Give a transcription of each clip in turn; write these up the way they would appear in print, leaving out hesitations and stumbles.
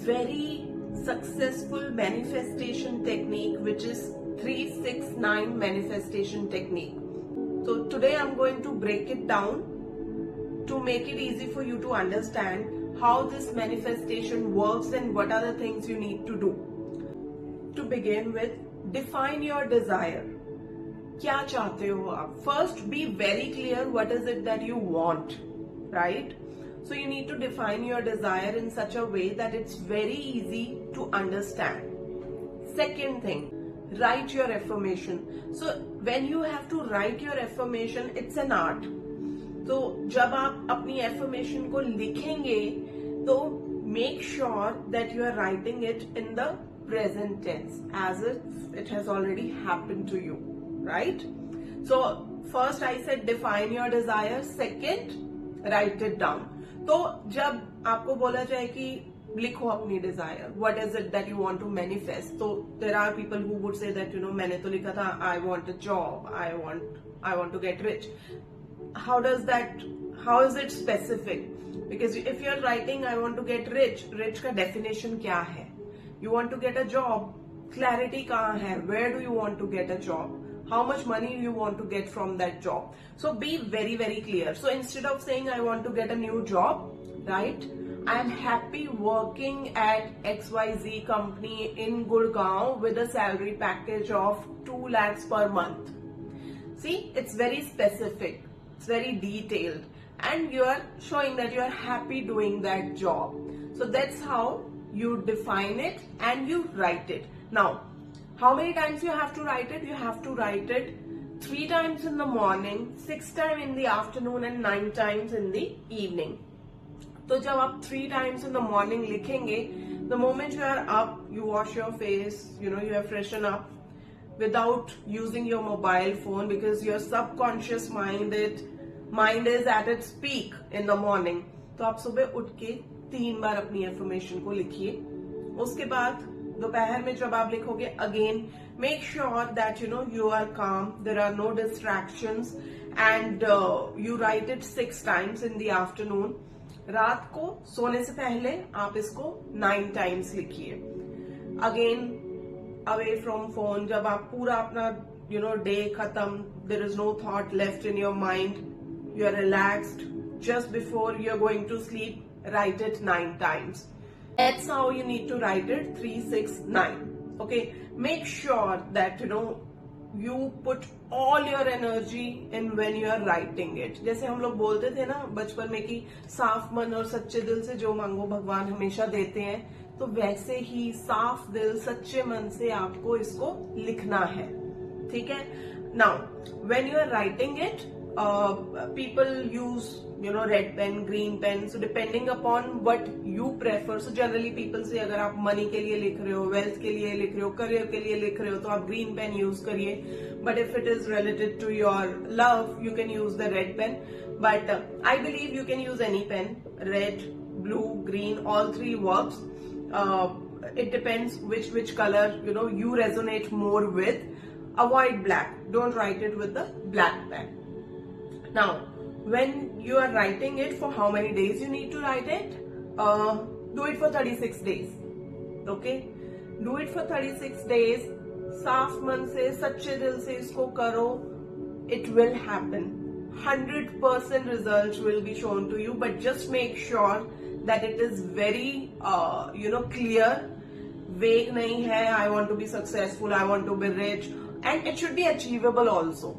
very successful manifestation technique, which is 369 manifestation technique. So today I'm going to break it down to make it easy for you to understand how this manifestation works and what are the things you need to do. To begin with, define your desire. क्या चाहते हो आप? First, be very clear what is it that you want, right? So you need to define your desire in such a way that it's very easy to understand. Second thing, write your affirmation. So when you have to write your affirmation, it's an art. तो जब आप अपनी affirmation को लिखेंगे तो make sure that you are writing it in the present tense as if it has already happened to you, right? So first I said define your desire. Second, write it down. तो जब आपको बोला जाए कि लिखो अपनी desire, what is it that you want to manifest? So there are people who would say that मैंने तो लिखा था I want a job, I want to get rich. How is it specific? Because if you're writing I want to get rich का definition क्या है? You want to get a job, clarity कहाँ है? Where do you want to get a job? How much money do you want to get from that job? So be very, very clear. So instead of saying I want to get a new job, right? I am happy working at XYZ company in Gurgaon with a salary package of 2 lakhs per month. See, it's very specific. It's very detailed. And you are showing that you are happy doing that job. So that's how you define it and you write it. Now, how many times you have to write it? You have to write it 3 times in the morning, 6 times in the afternoon and 9 times in the evening. तो जब आप 3 times in the morning लिखेंगे, the moment you are up, you wash your face, you have freshen up without using your mobile phone because your subconscious mind is at its peak in the morning. तो आप सुबह उठ के 3 बार अपनी affirmation को लिखिए. उसके बाद दोपहर में जब आप लिखोगे again make sure that you are calm, there are no distractions and you write it 6 times in the afternoon. रात को सोने से पहले आप इसको 9 times लिखिए. Again away from phone, जब आप पूरा अपना day खत्म, there is no thought left in your mind, you are relaxed, just before you are going to sleep, write it 9 times. That's how you need to write it, 369. Okay, make sure that you put all your energy in when you are writing it. जैसे हम लोग बोलते थे ना बचपन में कि साफ मन और सच्चे दिल से जो मांगो भगवान हमेशा देते हैं, तो वैसे ही साफ दिल सच्चे मन से आपको इसको लिखना है. ठीक है? Now, when you are writing it, people use red pen, green pen. So depending upon what you prefer. So generally people say अगर आप money के लिए लिख रहे हो, wealth के लिए लिख रहे हो, career के लिए लिख रहे हो, तो आप green pen use करिए. But if it is related to your love, you can use the red pen. But I believe you can use any pen. Red, blue, green, all 3 works. It depends which color you resonate more with. Avoid black. Don't write it with the black pen. Now, when you are writing it, for how many days you need to write it? Do it for 36 days. Okay? Do it for 36 days. साफ मन से सच्चे दिल से इसको करो. It will happen. 100% results will be shown to you, but just make sure that it is very clear. Vague नहीं है. I want to be successful. I want to be rich, and it should be achievable also.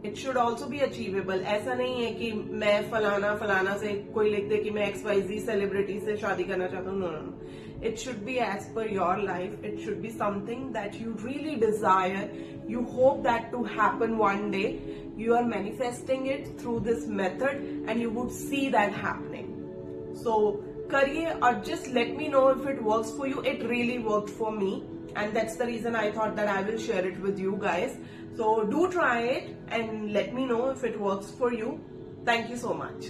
It should also be achievable. ऐसा नहीं है कि मैं फलाना से कोई लिख दे कि मैं XYZ सेलिब्रिटी से शादी करना चाहता हूँ. No. It should be as per your life. It should be something that you really desire. You hope that to happen one day. You are manifesting it through this method and you would see that happening. So करिए और just let me know if it works for you. It really worked for me and that's the reason I thought that I will share it with you guys. So do try it and let me know if it works for you. Thank you so much.